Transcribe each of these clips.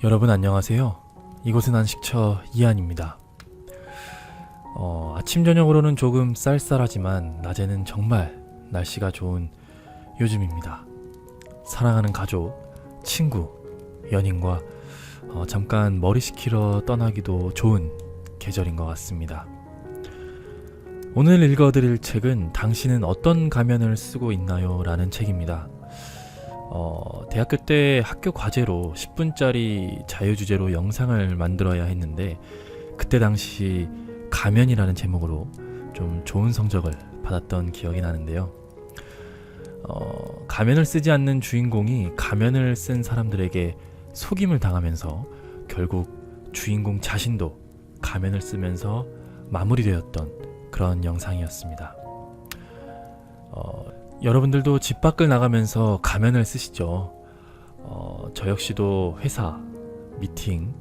여러분 안녕하세요. 이곳은 안식처 이한입니다. 아침 저녁으로는 조금 쌀쌀하지만 낮에는 정말 날씨가 좋은 요즘입니다. 사랑하는 가족, 친구, 연인과 잠깐 머리 식히러 떠나기도 좋은 계절인 것 같습니다. 오늘 읽어드릴 책은 당신은 어떤 가면을 쓰고 있나요? 라는 책입니다. 대학교 때 학교 과제로 10분짜리 자유주제로 영상을 만들어야 했는데 그때 당시 가면이라는 제목으로 좀 좋은 성적을 받았던 기억이 나는데요. 가면을 쓰지 않는 주인공이 가면을 쓴 사람들에게 속임을 당하면서 결국 주인공 자신도 가면을 쓰면서 마무리되었던 그런 영상이었습니다. 여러분들도 집 밖을 나가면서 가면을 쓰시죠. 저 역시도 회사, 미팅,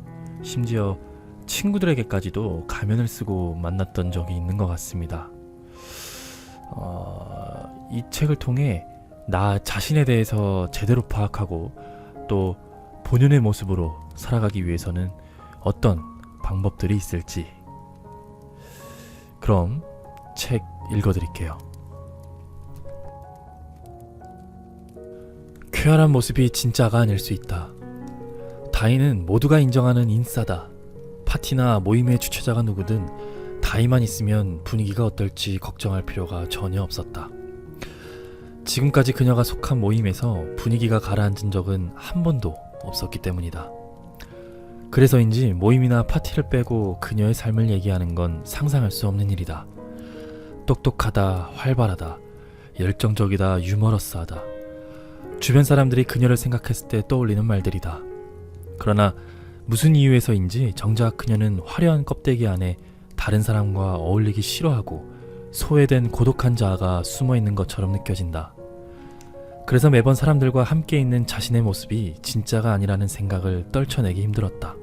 심지어 친구들에게까지도 가면을 쓰고 만났던 적이 있는 것 같습니다. 이 책을 통해 나 자신에 대해서 제대로 파악하고 또 본연의 모습으로 살아가기 위해서는 어떤 방법들이 있을지, 그럼 책 읽어드릴게요. 쾌활한 모습이 진짜가 아닐 수 있다. 다이는 모두가 인정하는 인싸다. 파티나 모임의 주최자가 누구든 다이만 있으면 분위기가 어떨지 걱정할 필요가 전혀 없었다. 지금까지 그녀가 속한 모임에서 분위기가 가라앉은 적은 한 번도 없었기 때문이다. 그래서인지 모임이나 파티를 빼고 그녀의 삶을 얘기하는 건 상상할 수 없는 일이다. 똑똑하다, 활발하다, 열정적이다, 유머러스하다. 주변 사람들이 그녀를 생각했을 때 떠올리는 말들이다. 그러나 무슨 이유에서인지 정작 그녀는 화려한 껍데기 안에 다른 사람과 어울리기 싫어하고 소외된 고독한 자아가 숨어있는 것처럼 느껴진다. 그래서 매번 사람들과 함께 있는 자신의 모습이 진짜가 아니라는 생각을 떨쳐내기 힘들었다.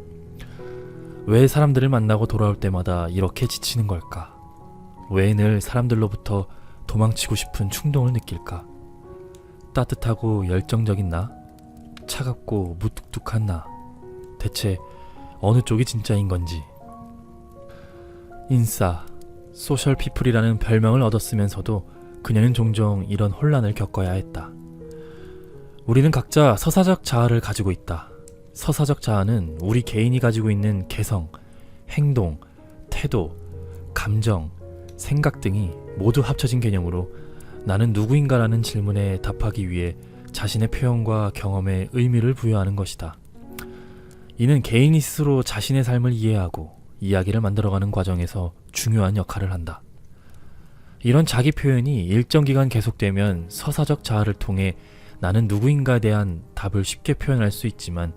왜 사람들을 만나고 돌아올 때마다 이렇게 지치는 걸까? 왜 늘 사람들로부터 도망치고 싶은 충동을 느낄까? 따뜻하고 열정적인 나? 차갑고 무뚝뚝한 나? 대체 어느 쪽이 진짜인 건지. 인싸, 소셜 피플이라는 별명을 얻었으면서도 그녀는 종종 이런 혼란을 겪어야 했다. 우리는 각자 서사적 자아를 가지고 있다. 서사적 자아는 우리 개인이 가지고 있는 개성, 행동, 태도, 감정, 생각 등이 모두 합쳐진 개념으로 나는 누구인가라는 질문에 답하기 위해 자신의 표현과 경험에 의미를 부여하는 것이다. 이는 개인이 스스로 자신의 삶을 이해하고 이야기를 만들어가는 과정에서 중요한 역할을 한다. 이런 자기 표현이 일정 기간 계속되면 서사적 자아를 통해 나는 누구인가에 대한 답을 쉽게 표현할 수 있지만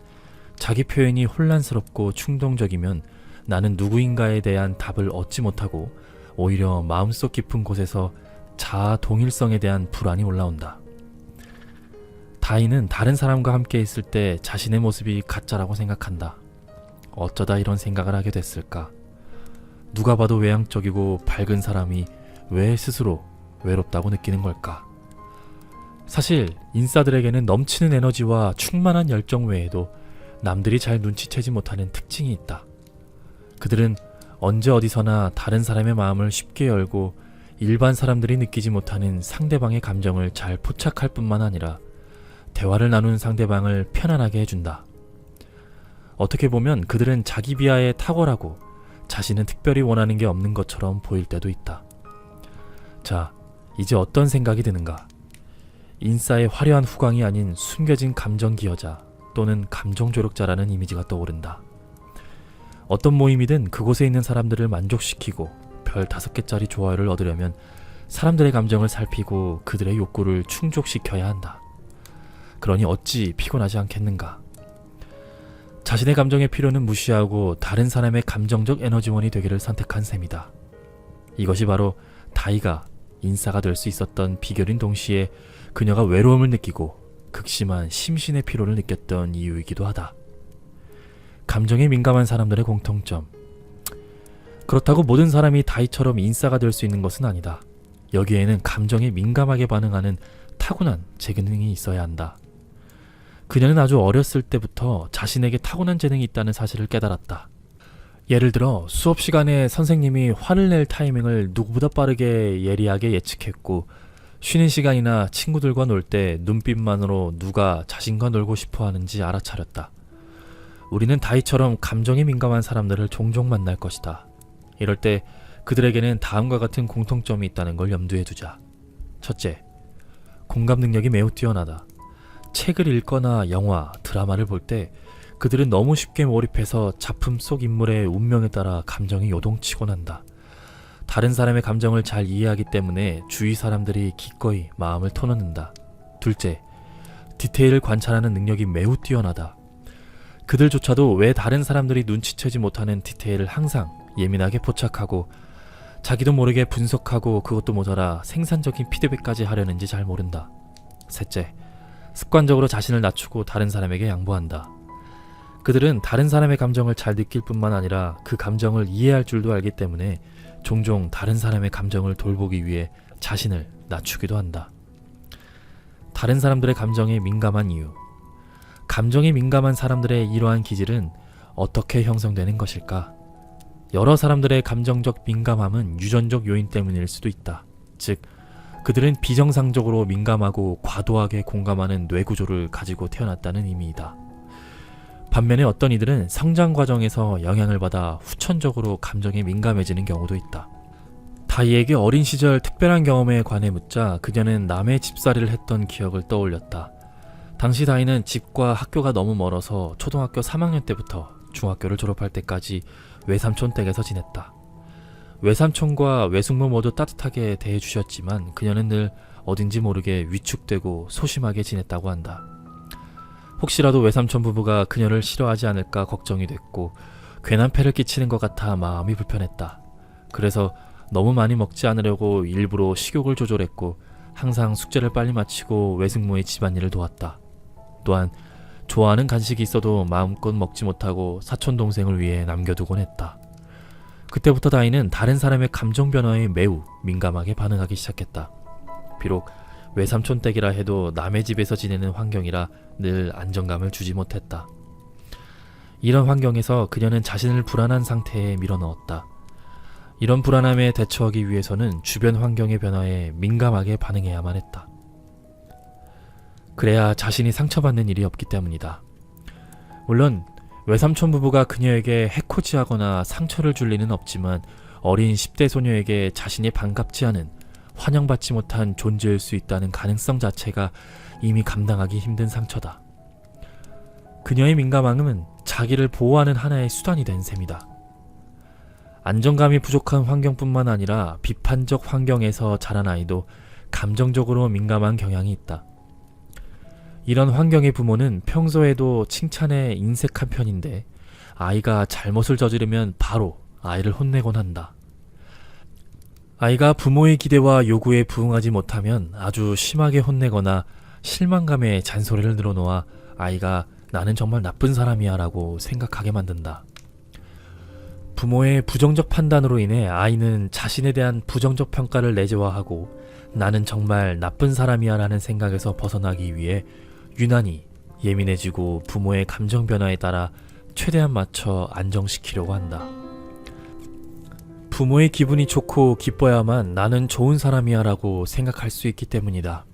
자기 표현이 혼란스럽고 충동적이면 나는 누구인가에 대한 답을 얻지 못하고 오히려 마음속 깊은 곳에서 자아 동일성에 대한 불안이 올라온다. 다이는 다른 사람과 함께 있을 때 자신의 모습이 가짜라고 생각한다. 어쩌다 이런 생각을 하게 됐을까? 누가 봐도 외향적이고 밝은 사람이 왜 스스로 외롭다고 느끼는 걸까? 사실 인싸들에게는 넘치는 에너지와 충만한 열정 외에도 남들이 잘 눈치채지 못하는 특징이 있다. 그들은 언제 어디서나 다른 사람의 마음을 쉽게 열고 일반 사람들이 느끼지 못하는 상대방의 감정을 잘 포착할 뿐만 아니라 대화를 나누는 상대방을 편안하게 해준다. 어떻게 보면 그들은 자기 비하에 탁월하고 자신은 특별히 원하는 게 없는 것처럼 보일 때도 있다. 자, 이제 어떤 생각이 드는가? 인싸의 화려한 후광이 아닌 숨겨진 감정 기여자 또는 감정 조력자라는 이미지가 떠오른다. 어떤 모임이든 그곳에 있는 사람들을 만족시키고 별 5개짜리 좋아요를 얻으려면 사람들의 감정을 살피고 그들의 욕구를 충족시켜야 한다. 그러니 어찌 피곤하지 않겠는가? 자신의 감정의 필요는 무시하고 다른 사람의 감정적 에너지원이 되기를 선택한 셈이다. 이것이 바로 다이가 인싸가 될 수 있었던 비결인 동시에 그녀가 외로움을 느끼고 극심한 심신의 피로를 느꼈던 이유이기도 하다. 감정에 민감한 사람들의 공통점. 그렇다고 모든 사람이 다이처럼 인싸가 될 수 있는 것은 아니다. 여기에는 감정에 민감하게 반응하는 타고난 재기능이 있어야 한다. 그녀는 아주 어렸을 때부터 자신에게 타고난 재능이 있다는 사실을 깨달았다. 예를 들어 수업 시간에 선생님이 화를 낼 타이밍을 누구보다 빠르게 예리하게 예측했고, 쉬는 시간이나 친구들과 놀 때 눈빛만으로 누가 자신과 놀고 싶어 하는지 알아차렸다. 우리는 다이처럼 감정에 민감한 사람들을 종종 만날 것이다. 이럴 때 그들에게는 다음과 같은 공통점이 있다는 걸 염두에 두자. 첫째, 공감 능력이 매우 뛰어나다. 책을 읽거나 영화, 드라마를 볼 때 그들은 너무 쉽게 몰입해서 작품 속 인물의 운명에 따라 감정이 요동치곤 한다. 다른 사람의 감정을 잘 이해하기 때문에 주위 사람들이 기꺼이 마음을 터놓는다. 둘째, 디테일을 관찰하는 능력이 매우 뛰어나다. 그들조차도 왜 다른 사람들이 눈치채지 못하는 디테일을 항상 예민하게 포착하고 자기도 모르게 분석하고 그것도 모자라 생산적인 피드백까지 하려는지 잘 모른다. 셋째, 습관적으로 자신을 낮추고 다른 사람에게 양보한다. 그들은 다른 사람의 감정을 잘 느낄 뿐만 아니라 그 감정을 이해할 줄도 알기 때문에 종종 다른 사람의 감정을 돌보기 위해 자신을 낮추기도 한다. 다른 사람들의 감정에 민감한 이유. 감정에 민감한 사람들의 이러한 기질은 어떻게 형성되는 것일까? 여러 사람들의 감정적 민감함은 유전적 요인 때문일 수도 있다. 즉, 그들은 비정상적으로 민감하고 과도하게 공감하는 뇌구조를 가지고 태어났다는 의미이다. 반면에 어떤 이들은 성장 과정에서 영향을 받아 후천적으로 감정에 민감해지는 경우도 있다. 다이에게 어린 시절 특별한 경험에 관해 묻자 그녀는 남의 집살이를 했던 기억을 떠올렸다. 당시 다이는 집과 학교가 너무 멀어서 초등학교 3학년 때부터 중학교를 졸업할 때까지 외삼촌 댁에서 지냈다. 외삼촌과 외숙모 모두 따뜻하게 대해주셨지만 그녀는 늘 어딘지 모르게 위축되고 소심하게 지냈다고 한다. 혹시라도 외삼촌 부부가 그녀를 싫어하지 않을까 걱정이 됐고 괜한 폐를 끼치는 것 같아 마음이 불편했다. 그래서 너무 많이 먹지 않으려고 일부러 식욕을 조절했고 항상 숙제를 빨리 마치고 외숙모의 집안일을 도왔다. 또한 좋아하는 간식이 있어도 마음껏 먹지 못하고 사촌 동생을 위해 남겨두곤 했다. 그때부터 다이는 다른 사람의 감정 변화에 매우 민감하게 반응하기 시작했다. 비록 외삼촌 댁이라 해도 남의 집에서 지내는 환경이라 늘 안정감을 주지 못했다. 이런 환경에서 그녀는 자신을 불안한 상태에 밀어넣었다. 이런 불안함에 대처하기 위해서는 주변 환경의 변화에 민감하게 반응해야만 했다. 그래야 자신이 상처받는 일이 없기 때문이다. 물론 외삼촌 부부가 그녀에게 해코지하거나 상처를 줄 리는 없지만 어린 10대 소녀에게 자신이 반갑지 않은, 환영받지 못한 존재일 수 있다는 가능성 자체가 이미 감당하기 힘든 상처다. 그녀의 민감함은 자기를 보호하는 하나의 수단이 된 셈이다. 안정감이 부족한 환경뿐만 아니라 비판적 환경에서 자란 아이도 감정적으로 민감한 경향이 있다. 이런 환경의 부모는 평소에도 칭찬에 인색한 편인데 아이가 잘못을 저지르면 바로 아이를 혼내곤 한다. 아이가 부모의 기대와 요구에 부응하지 못하면 아주 심하게 혼내거나 실망감에 잔소리를 늘어놓아 아이가 나는 정말 나쁜 사람이야 라고 생각하게 만든다. 부모의 부정적 판단으로 인해 아이는 자신에 대한 부정적 평가를 내재화하고 나는 정말 나쁜 사람이야 라는 생각에서 벗어나기 위해 유난히 예민해지고 부모의 감정 변화에 따라 최대한 맞춰 안정시키려고 한다. 부모의 기분이 좋고 기뻐야만 나는 좋은 사람이야 라고 생각할 수 있기 때문이다.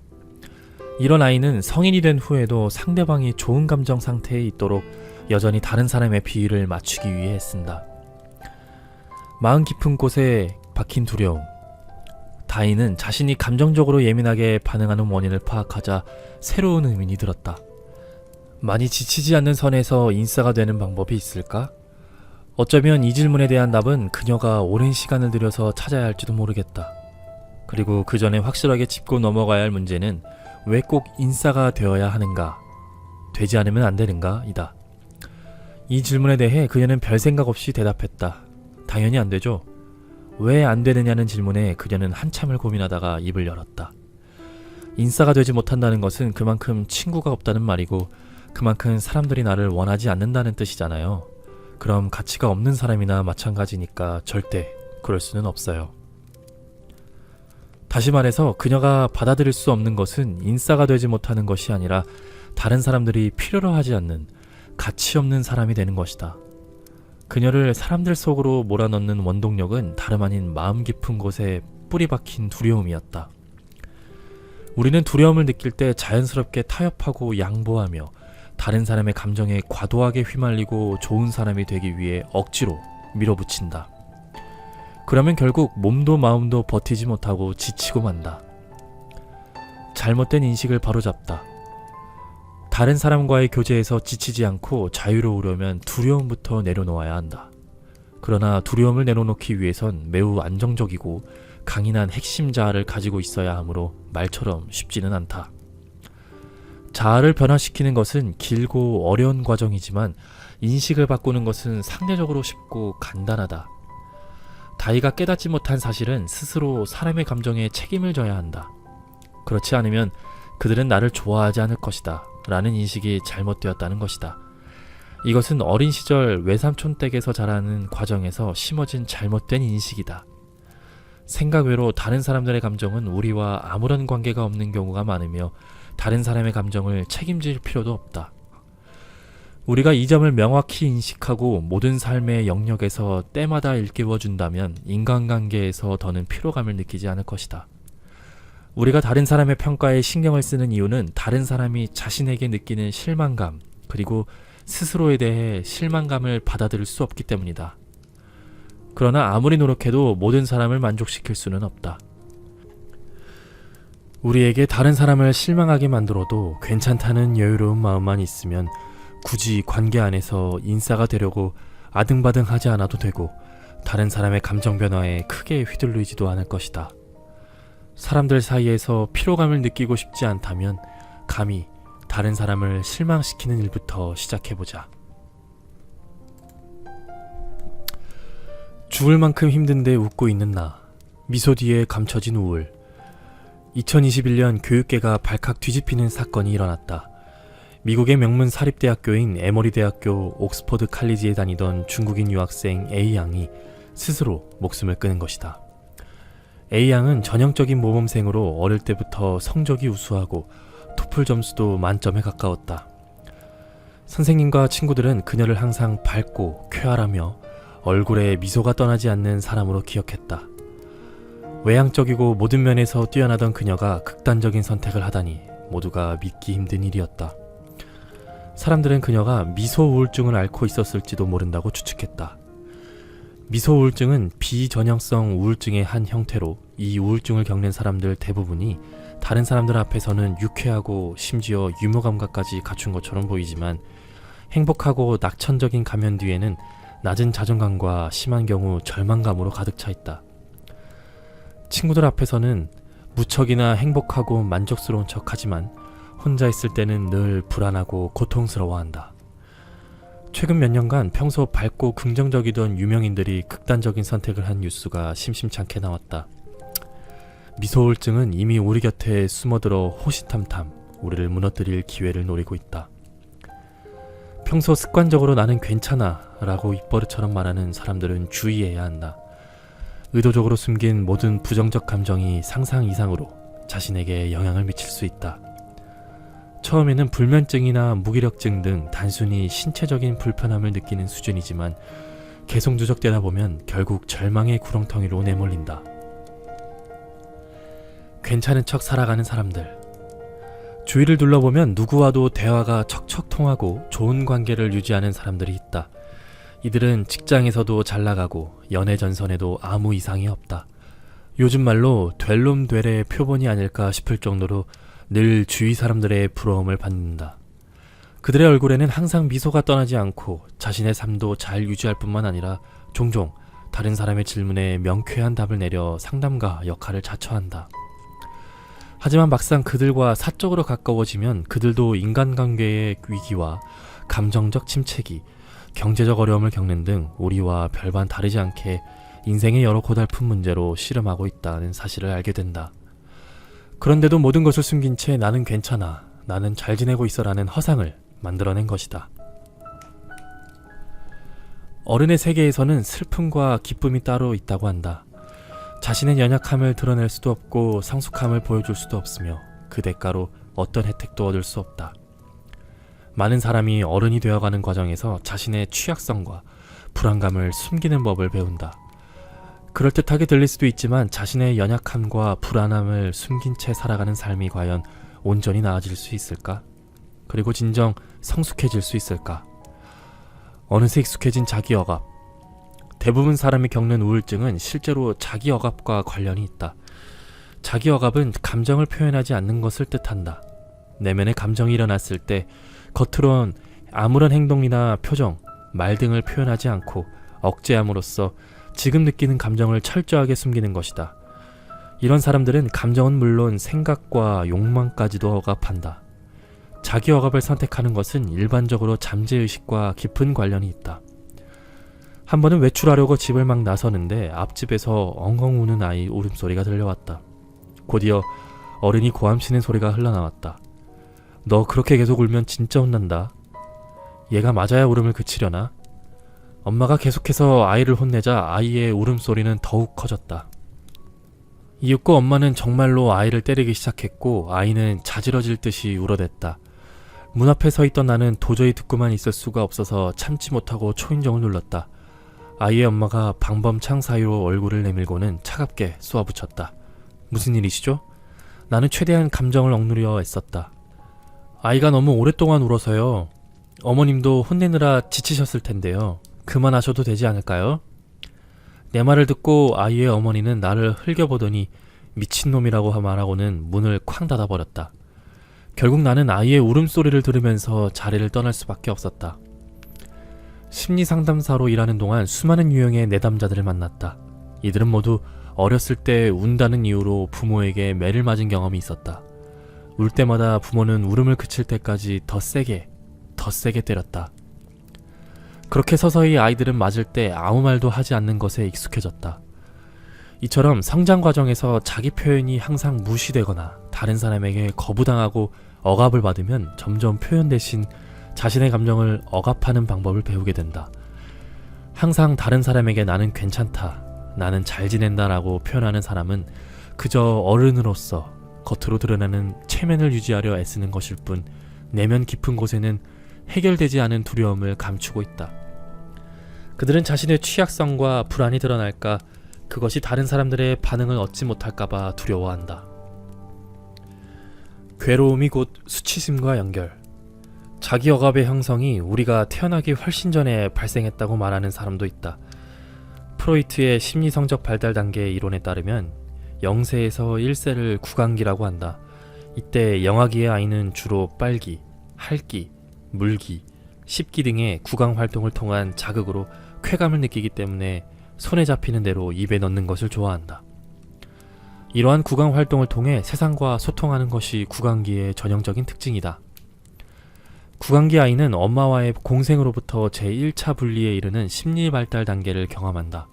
이런 아이는 성인이 된 후에도 상대방이 좋은 감정 상태에 있도록 여전히 다른 사람의 비위를 맞추기 위해 애쓴다. 마음 깊은 곳에 박힌 두려움. 다이는 자신이 감정적으로 예민하게 반응하는 원인을 파악하자 새로운 의문이 들었다. 많이 지치지 않는 선에서 인싸가 되는 방법이 있을까? 어쩌면 이 질문에 대한 답은 그녀가 오랜 시간을 들여서 찾아야 할지도 모르겠다. 그리고 그 전에 확실하게 짚고 넘어가야 할 문제는 왜 꼭 인싸가 되어야 하는가? 되지 않으면 안 되는가? 이다. 이 질문에 대해 그녀는 별 생각 없이 대답했다. 당연히 안 되죠. 왜 안 되느냐는 질문에 그녀는 한참을 고민하다가 입을 열었다. 인싸가 되지 못한다는 것은 그만큼 친구가 없다는 말이고 그만큼 사람들이 나를 원하지 않는다는 뜻이잖아요. 그럼 가치가 없는 사람이나 마찬가지니까 절대 그럴 수는 없어요. 다시 말해서 그녀가 받아들일 수 없는 것은 인싸가 되지 못하는 것이 아니라 다른 사람들이 필요로 하지 않는 가치 없는 사람이 되는 것이다. 그녀를 사람들 속으로 몰아넣는 원동력은 다름 아닌 마음 깊은 곳에 뿌리 박힌 두려움이었다. 우리는 두려움을 느낄 때 자연스럽게 타협하고 양보하며 다른 사람의 감정에 과도하게 휘말리고 좋은 사람이 되기 위해 억지로 밀어붙인다. 그러면 결국 몸도 마음도 버티지 못하고 지치고 만다. 잘못된 인식을 바로잡다. 다른 사람과의 교제에서 지치지 않고 자유로우려면 두려움부터 내려놓아야 한다. 그러나 두려움을 내려놓기 위해선 매우 안정적이고 강인한 핵심 자아를 가지고 있어야 하므로 말처럼 쉽지는 않다. 자아를 변화시키는 것은 길고 어려운 과정이지만 인식을 바꾸는 것은 상대적으로 쉽고 간단하다. 다이가 깨닫지 못한 사실은 스스로 사람의 감정에 책임을 져야 한다. 그렇지 않으면 그들은 나를 좋아하지 않을 것이다 라는 인식이 잘못되었다는 것이다. 이것은 어린 시절 외삼촌 댁에서 자라는 과정에서 심어진 잘못된 인식이다. 생각 외로 다른 사람들의 감정은 우리와 아무런 관계가 없는 경우가 많으며 다른 사람의 감정을 책임질 필요도 없다. 우리가 이 점을 명확히 인식하고 모든 삶의 영역에서 때마다 일깨워준다면 인간관계에서 더는 피로감을 느끼지 않을 것이다. 우리가 다른 사람의 평가에 신경을 쓰는 이유는 다른 사람이 자신에게 느끼는 실망감 그리고 스스로에 대해 실망감을 받아들일 수 없기 때문이다. 그러나 아무리 노력해도 모든 사람을 만족시킬 수는 없다. 우리에게 다른 사람을 실망하게 만들어도 괜찮다는 여유로운 마음만 있으면 굳이 관계 안에서 인싸가 되려고 아등바등하지 않아도 되고 다른 사람의 감정 변화에 크게 휘둘리지도 않을 것이다. 사람들 사이에서 피로감을 느끼고 싶지 않다면 감히 다른 사람을 실망시키는 일부터 시작해보자. 죽을 만큼 힘든데 웃고 있는 나. 미소 뒤에 감춰진 우울. 2021년 교육계가 발칵 뒤집히는 사건이 일어났다. 미국의 명문 사립대학교인 에머리 대학교 옥스퍼드 칼리지에 다니던 중국인 유학생 A양이 스스로 목숨을 끊은 것이다. A양은 전형적인 모범생으로 어릴 때부터 성적이 우수하고 토플 점수도 만점에 가까웠다. 선생님과 친구들은 그녀를 항상 밝고 쾌활하며 얼굴에 미소가 떠나지 않는 사람으로 기억했다. 외향적이고 모든 면에서 뛰어나던 그녀가 극단적인 선택을 하다니 모두가 믿기 힘든 일이었다. 사람들은 그녀가 미소 우울증을 앓고 있었을지도 모른다고 추측했다. 미소 우울증은 비전형성 우울증의 한 형태로 이 우울증을 겪는 사람들 대부분이 다른 사람들 앞에서는 유쾌하고 심지어 유머 감각까지 갖춘 것처럼 보이지만 행복하고 낙천적인 가면 뒤에는 낮은 자존감과 심한 경우 절망감으로 가득 차 있다. 친구들 앞에서는 무척이나 행복하고 만족스러운 척하지만 혼자 있을 때는 늘 불안하고 고통스러워한다. 최근 몇 년간 평소 밝고 긍정적이던 유명인들이 극단적인 선택을 한 뉴스가 심심찮게 나왔다. 미소우울증은 이미 우리 곁에 숨어들어 호시탐탐 우리를 무너뜨릴 기회를 노리고 있다. 평소 습관적으로 나는 괜찮아 라고 입버릇처럼 말하는 사람들은 주의해야 한다. 의도적으로 숨긴 모든 부정적 감정이 상상 이상으로 자신에게 영향을 미칠 수 있다. 처음에는 불면증이나 무기력증 등 단순히 신체적인 불편함을 느끼는 수준이지만 계속 누적되다 보면 결국 절망의 구렁텅이로 내몰린다. 괜찮은 척 살아가는 사람들. 주위를 둘러보면 누구와도 대화가 척척 통하고 좋은 관계를 유지하는 사람들이 있다. 이들은 직장에서도 잘 나가고 연애 전선에도 아무 이상이 없다. 요즘 말로 될 놈 되레의 표본이 아닐까 싶을 정도로 늘 주위 사람들의 부러움을 받는다. 그들의 얼굴에는 항상 미소가 떠나지 않고 자신의 삶도 잘 유지할 뿐만 아니라 종종 다른 사람의 질문에 명쾌한 답을 내려 상담가 역할을 자처한다. 하지만 막상 그들과 사적으로 가까워지면 그들도 인간관계의 위기와 감정적 침체기, 경제적 어려움을 겪는 등 우리와 별반 다르지 않게 인생의 여러 고달픈 문제로 씨름하고 있다는 사실을 알게 된다. 그런데도 모든 것을 숨긴 채 나는 괜찮아, 나는 잘 지내고 있어라는 허상을 만들어낸 것이다. 어른의 세계에서는 슬픔과 기쁨이 따로 있다고 한다. 자신의 연약함을 드러낼 수도 없고 성숙함을 보여줄 수도 없으며 그 대가로 어떤 혜택도 얻을 수 없다. 많은 사람이 어른이 되어가는 과정에서 자신의 취약성과 불안감을 숨기는 법을 배운다. 그럴듯하게 들릴 수도 있지만 자신의 연약함과 불안함을 숨긴 채 살아가는 삶이 과연 온전히 나아질 수 있을까? 그리고 진정 성숙해질 수 있을까? 어느새 익숙해진 자기 억압. 대부분 사람이 겪는 우울증은 실제로 자기 억압과 관련이 있다. 자기 억압은 감정을 표현하지 않는 것을 뜻한다. 내면의 감정이 일어났을 때 겉으론 아무런 행동이나 표정, 말 등을 표현하지 않고 억제함으로써 지금 느끼는 감정을 철저하게 숨기는 것이다. 이런 사람들은 감정은 물론 생각과 욕망까지도 억압한다. 자기 억압을 선택하는 것은 일반적으로 잠재의식과 깊은 관련이 있다. 한 번은 외출하려고 집을 막 나서는데 앞집에서 엉엉 우는 아이 울음소리가 들려왔다. 곧이어 어른이 고함치는 소리가 흘러나왔다. 너 그렇게 계속 울면 진짜 혼난다. 얘가 맞아야 울음을 그치려나? 엄마가 계속해서 아이를 혼내자 아이의 울음소리는 더욱 커졌다. 이윽고 엄마는 정말로 아이를 때리기 시작했고 아이는 자지러질 듯이 울어댔다. 문 앞에 서 있던 나는 도저히 듣고만 있을 수가 없어서 참지 못하고 초인종을 눌렀다. 아이의 엄마가 방범창 사이로 얼굴을 내밀고는 차갑게 쏘아붙였다. 무슨 일이시죠? 나는 최대한 감정을 억누려 애썼다. 아이가 너무 오랫동안 울어서요. 어머님도 혼내느라 지치셨을 텐데요. 그만하셔도 되지 않을까요? 내 말을 듣고 아이의 어머니는 나를 흘겨보더니 미친놈이라고 말하고는 문을 쾅 닫아버렸다. 결국 나는 아이의 울음소리를 들으면서 자리를 떠날 수밖에 없었다. 심리상담사로 일하는 동안 수많은 유형의 내담자들을 만났다. 이들은 모두 어렸을 때 운다는 이유로 부모에게 매를 맞은 경험이 있었다. 울 때마다 부모는 울음을 그칠 때까지 더 세게 때렸다. 그렇게 서서히 아이들은 맞을 때 아무 말도 하지 않는 것에 익숙해졌다. 이처럼 성장 과정에서 자기 표현이 항상 무시되거나 다른 사람에게 거부당하고 억압을 받으면 점점 표현 대신 자신의 감정을 억압하는 방법을 배우게 된다. 항상 다른 사람에게 나는 괜찮다, 나는 잘 지낸다라고 표현하는 사람은 그저 어른으로서 겉으로 드러나는 체면을 유지하려 애쓰는 것일 뿐 내면 깊은 곳에는 해결되지 않은 두려움을 감추고 있다. 그들은 자신의 취약성과 불안이 드러날까, 그것이 다른 사람들의 반응을 얻지 못할까봐 두려워한다. 괴로움이 곧 수치심과 연결. 자기 억압의 형성이 우리가 태어나기 훨씬 전에 발생했다고 말하는 사람도 있다. 프로이트의 심리성적 발달 단계 이론에 따르면 0세에서 1세를 구강기라고 한다. 이때 영아기의 아이는 주로 빨기, 핥기, 물기, 씹기 등의 구강 활동을 통한 자극으로 쾌감을 느끼기 때문에 손에 잡히는 대로 입에 넣는 것을 좋아한다. 이러한 구강 활동을 통해 세상과 소통하는 것이 구강기의 전형적인 특징이다. 구강기 아이는 엄마와의 공생으로부터 제1차 분리에 이르는 심리 발달 단계를 경험한다.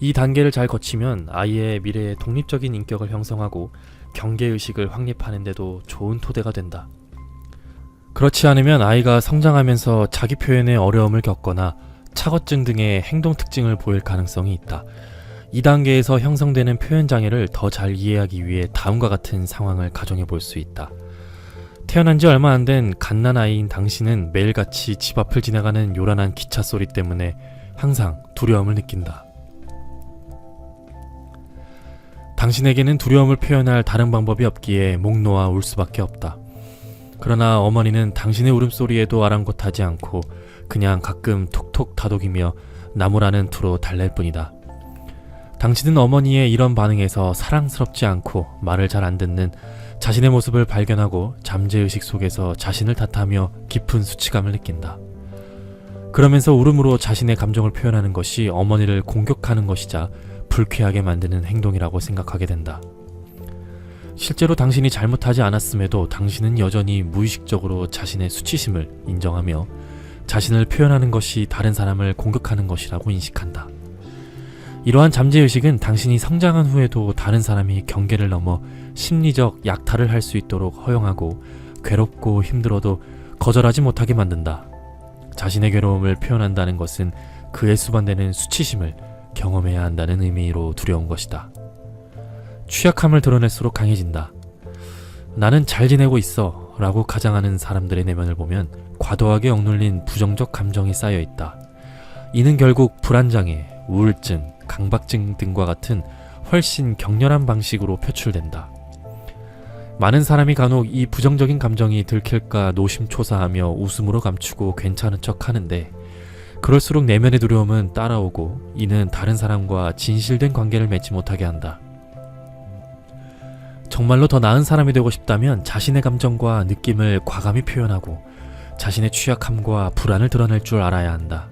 이 단계를 잘 거치면 아이의 미래에 독립적인 인격을 형성하고 경계의식을 확립하는 데도 좋은 토대가 된다. 그렇지 않으면 아이가 성장하면서 자기 표현에 어려움을 겪거나 차거증 등의 행동 특징을 보일 가능성이 있다. 이 단계에서 형성되는 표현 장애를 더 잘 이해하기 위해 다음과 같은 상황을 가정해 볼 수 있다. 태어난 지 얼마 안 된 갓난아이인 당신은 매일같이 집 앞을 지나가는 요란한 기차 소리 때문에 항상 두려움을 느낀다. 당신에게는 두려움을 표현할 다른 방법이 없기에 목 놓아 울 수밖에 없다. 그러나 어머니는 당신의 울음소리에도 아랑곳하지 않고 그냥 가끔 톡톡 다독이며 나무라는 투로 달랠 뿐이다. 당신은 어머니의 이런 반응에서 사랑스럽지 않고 말을 잘 안 듣는 자신의 모습을 발견하고 잠재의식 속에서 자신을 탓하며 깊은 수치감을 느낀다. 그러면서 울음으로 자신의 감정을 표현하는 것이 어머니를 공격하는 것이자 불쾌하게 만드는 행동이라고 생각하게 된다. 실제로 당신이 잘못하지 않았음에도 당신은 여전히 무의식적으로 자신의 수치심을 인정하며 자신을 표현하는 것이 다른 사람을 공격하는 것이라고 인식한다. 이러한 잠재의식은 당신이 성장한 후에도 다른 사람이 경계를 넘어 심리적 약탈을 할 수 있도록 허용하고 괴롭고 힘들어도 거절하지 못하게 만든다. 자신의 괴로움을 표현한다는 것은 그에 수반되는 수치심을 경험해야 한다는 의미로 두려운 것이다. 취약함을 드러낼수록 강해진다. 나는 잘 지내고 있어 라고 가장하는 사람들의 내면을 보면 과도하게 억눌린 부정적 감정이 쌓여있다. 이는 결국 불안장애, 우울증, 강박증 등과 같은 훨씬 격렬한 방식으로 표출된다. 많은 사람이 간혹 이 부정적인 감정이 들킬까 노심초사하며 웃음으로 감추고 괜찮은 척 하는데, 그럴수록 내면의 두려움은 따라오고 이는 다른 사람과 진실된 관계를 맺지 못하게 한다. 정말로 더 나은 사람이 되고 싶다면 자신의 감정과 느낌을 과감히 표현하고 자신의 취약함과 불안을 드러낼 줄 알아야 한다.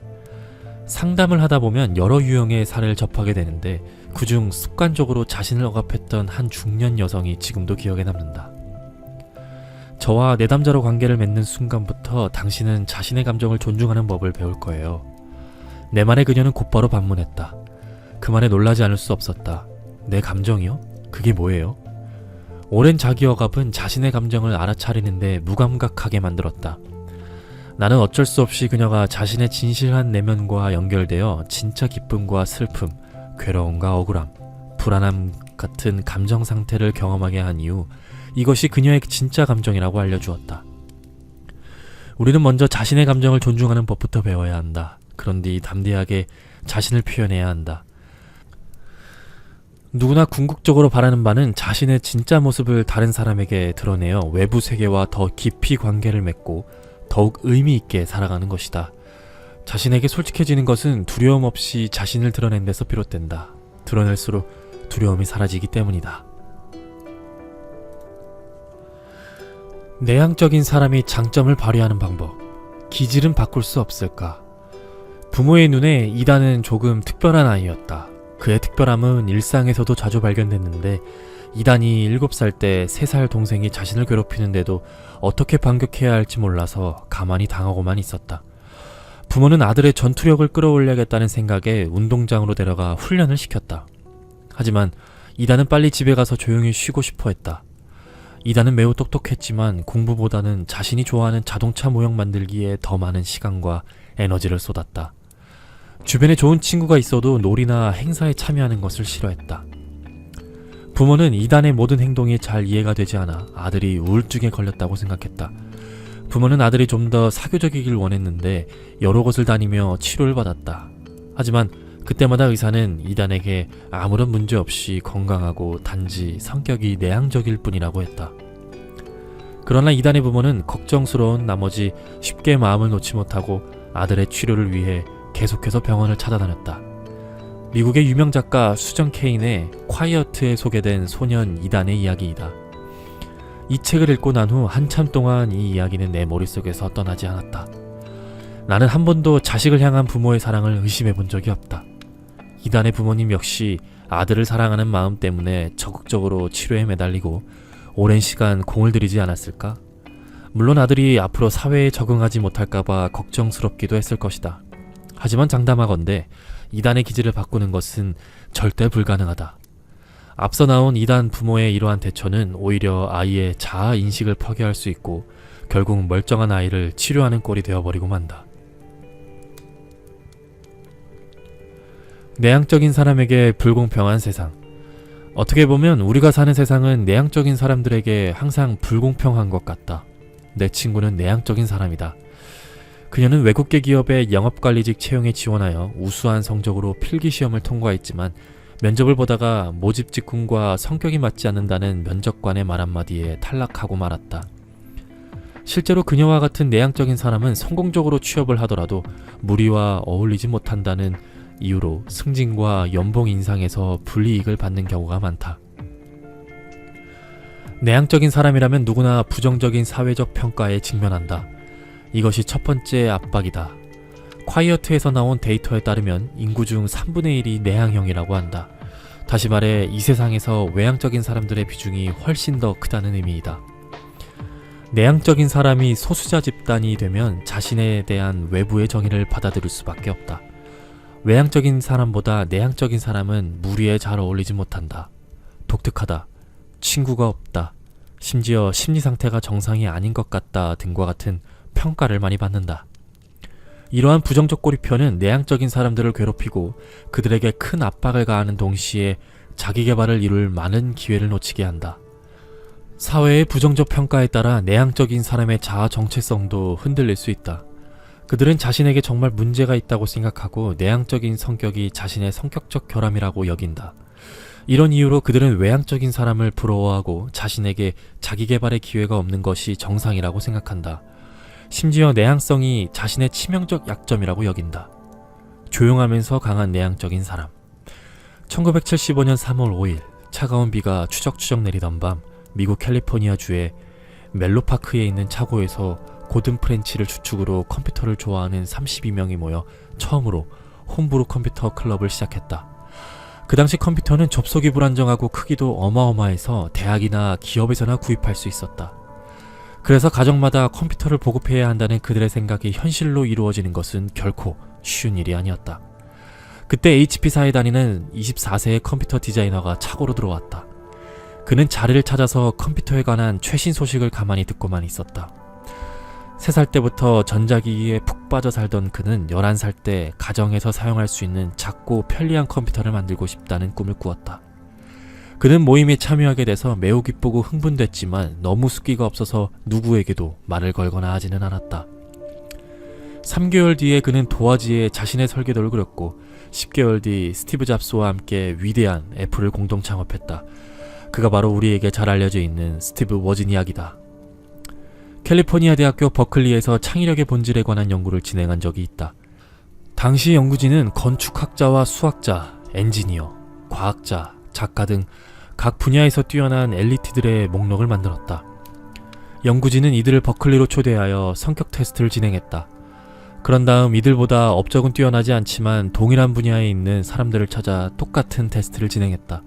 상담을 하다 보면 여러 유형의 사례를 접하게 되는데 그중 습관적으로 자신을 억압했던 한 중년 여성이 지금도 기억에 남는다. 저와 내담자로 관계를 맺는 순간부터 당신은 자신의 감정을 존중하는 법을 배울 거예요. 내 말에 그녀는 곧바로 반문했다. 그 말에 놀라지 않을 수 없었다. 내 감정이요? 그게 뭐예요? 오랜 자기 억압은 자신의 감정을 알아차리는데 무감각하게 만들었다. 나는 어쩔 수 없이 그녀가 자신의 진실한 내면과 연결되어 진짜 기쁨과 슬픔, 괴로움과 억울함, 불안함 같은 감정 상태를 경험하게 한 이후 이것이 그녀의 진짜 감정이라고 알려주었다. 우리는 먼저 자신의 감정을 존중하는 법부터 배워야 한다. 그런 뒤 담대하게 자신을 표현해야 한다. 누구나 궁극적으로 바라는 바는 자신의 진짜 모습을 다른 사람에게 드러내어 외부 세계와 더 깊이 관계를 맺고 더욱 의미 있게 살아가는 것이다. 자신에게 솔직해지는 것은 두려움 없이 자신을 드러낸 데서 비롯된다. 드러낼수록 두려움이 사라지기 때문이다. 내향적인 사람이 장점을 발휘하는 방법. 기질은 바꿀 수 없을까? 부모의 눈에 이단은 조금 특별한 아이였다. 그의 특별함은 일상에서도 자주 발견됐는데 이단이 7살 때 3살 동생이 자신을 괴롭히는데도 어떻게 반격해야 할지 몰라서 가만히 당하고만 있었다. 부모는 아들의 전투력을 끌어올려야겠다는 생각에 운동장으로 데려가 훈련을 시켰다. 하지만 이단은 빨리 집에 가서 조용히 쉬고 싶어 했다. 이단은 매우 똑똑했지만 공부보다는 자신이 좋아하는 자동차 모형 만들기에 더 많은 시간과 에너지를 쏟았다. 주변에 좋은 친구가 있어도 놀이나 행사에 참여하는 것을 싫어했다. 부모는 이단의 모든 행동이 잘 이해가 되지 않아 아들이 우울증에 걸렸다고 생각했다. 부모는 아들이 좀 더 사교적이길 원했는데 여러 곳을 다니며 치료를 받았다. 하지만 그때마다 의사는 이단에게 아무런 문제 없이 건강하고 단지 성격이 내향적일 뿐이라고 했다. 그러나 이단의 부모는 걱정스러운 나머지 쉽게 마음을 놓지 못하고 아들의 치료를 위해 계속해서 병원을 찾아다녔다. 미국의 유명 작가 수정 케인의 콰이어트에 소개된 소년 이단의 이야기이다. 이 책을 읽고 난 후 한참 동안 이 이야기는 내 머릿속에서 떠나지 않았다. 나는 한 번도 자식을 향한 부모의 사랑을 의심해 본 적이 없다. 이단의 부모님 역시 아들을 사랑하는 마음 때문에 적극적으로 치료에 매달리고 오랜 시간 공을 들이지 않았을까? 물론 아들이 앞으로 사회에 적응하지 못할까봐 걱정스럽기도 했을 것이다. 하지만 장담하건대 이단의 기질을 바꾸는 것은 절대 불가능하다. 앞서 나온 이단 부모의 이러한 대처는 오히려 아이의 자아 인식을 파괴할 수 있고 결국 멀쩡한 아이를 치료하는 꼴이 되어버리고 만다. 내향적인 사람에게 불공평한 세상. 어떻게 보면 우리가 사는 세상은 내향적인 사람들에게 항상 불공평한 것 같다. 내 친구는 내향적인 사람이다. 그녀는 외국계 기업의 영업관리직 채용에 지원하여 우수한 성적으로 필기시험을 통과했지만 면접을 보다가 모집 직군과 성격이 맞지 않는다는 면접관의 말 한마디에 탈락하고 말았다. 실제로 그녀와 같은 내향적인 사람은 성공적으로 취업을 하더라도 무리와 어울리지 못한다는 이유로 승진과 연봉 인상에서 불이익을 받는 경우가 많다. 내향적인 사람이라면 누구나 부정적인 사회적 평가에 직면한다. 이것이 첫 번째 압박이다. 콰이어트에서 나온 데이터에 따르면 인구 중 3분의 1이 내향형이라고 한다. 다시 말해 이 세상에서 외향적인 사람들의 비중이 훨씬 더 크다는 의미이다. 내향적인 사람이 소수자 집단이 되면 자신에 대한 외부의 정의를 받아들일 수밖에 없다. 외향적인 사람보다 내향적인 사람은 무리에 잘 어울리지 못한다. 독특하다. 친구가 없다. 심지어 심리 상태가 정상이 아닌 것 같다 등과 같은 평가를 많이 받는다. 이러한 부정적 꼬리표는 내향적인 사람들을 괴롭히고 그들에게 큰 압박을 가하는 동시에 자기 개발을 이룰 많은 기회를 놓치게 한다. 사회의 부정적 평가에 따라 내향적인 사람의 자아 정체성도 흔들릴 수 있다. 그들은 자신에게 정말 문제가 있다고 생각하고 내향적인 성격이 자신의 성격적 결함이라고 여긴다. 이런 이유로 그들은 외향적인 사람을 부러워하고 자신에게 자기 개발의 기회가 없는 것이 정상이라고 생각한다. 심지어 내향성이 자신의 치명적 약점이라고 여긴다. 조용하면서 강한 내향적인 사람. 1975년 3월 5일 차가운 비가 추적추적 내리던 밤 미국 캘리포니아주의 멜로파크에 있는 차고에서 고든 프렌치를 주축으로 컴퓨터를 좋아하는 32명이 모여 처음으로 홈브루 컴퓨터 클럽을 시작했다. 그 당시 컴퓨터는 접속이 불안정하고 크기도 어마어마해서 대학이나 기업에서나 구입할 수 있었다. 그래서 가정마다 컴퓨터를 보급해야 한다는 그들의 생각이 현실로 이루어지는 것은 결코 쉬운 일이 아니었다. 그때 HP사에 다니는 24세의 컴퓨터 디자이너가 차고로 들어왔다. 그는 자리를 찾아서 컴퓨터에 관한 최신 소식을 가만히 듣고만 있었다. 3살 때부터 전자기기에 푹 빠져 살던 그는 11살 때 가정에서 사용할 수 있는 작고 편리한 컴퓨터를 만들고 싶다는 꿈을 꾸었다. 그는 모임에 참여하게 돼서 매우 기쁘고 흥분됐지만 너무 숫기가 없어서 누구에게도 말을 걸거나 하지는 않았다. 3개월 뒤에 그는 도화지에 자신의 설계도를 그렸고 10개월 뒤 스티브 잡스와 함께 위대한 애플을 공동 창업했다. 그가 바로 우리에게 잘 알려져 있는 스티브 워즈니악이다. 캘리포니아 대학교 버클리에서 창의력의 본질에 관한 연구를 진행한 적이 있다. 당시 연구진은 건축학자와 수학자, 엔지니어, 과학자, 작가 등 각 분야에서 뛰어난 엘리트들의 목록을 만들었다. 연구진은 이들을 버클리로 초대하여 성격 테스트를 진행했다. 그런 다음 이들보다 업적은 뛰어나지 않지만 동일한 분야에 있는 사람들을 찾아 똑같은 테스트를 진행했다.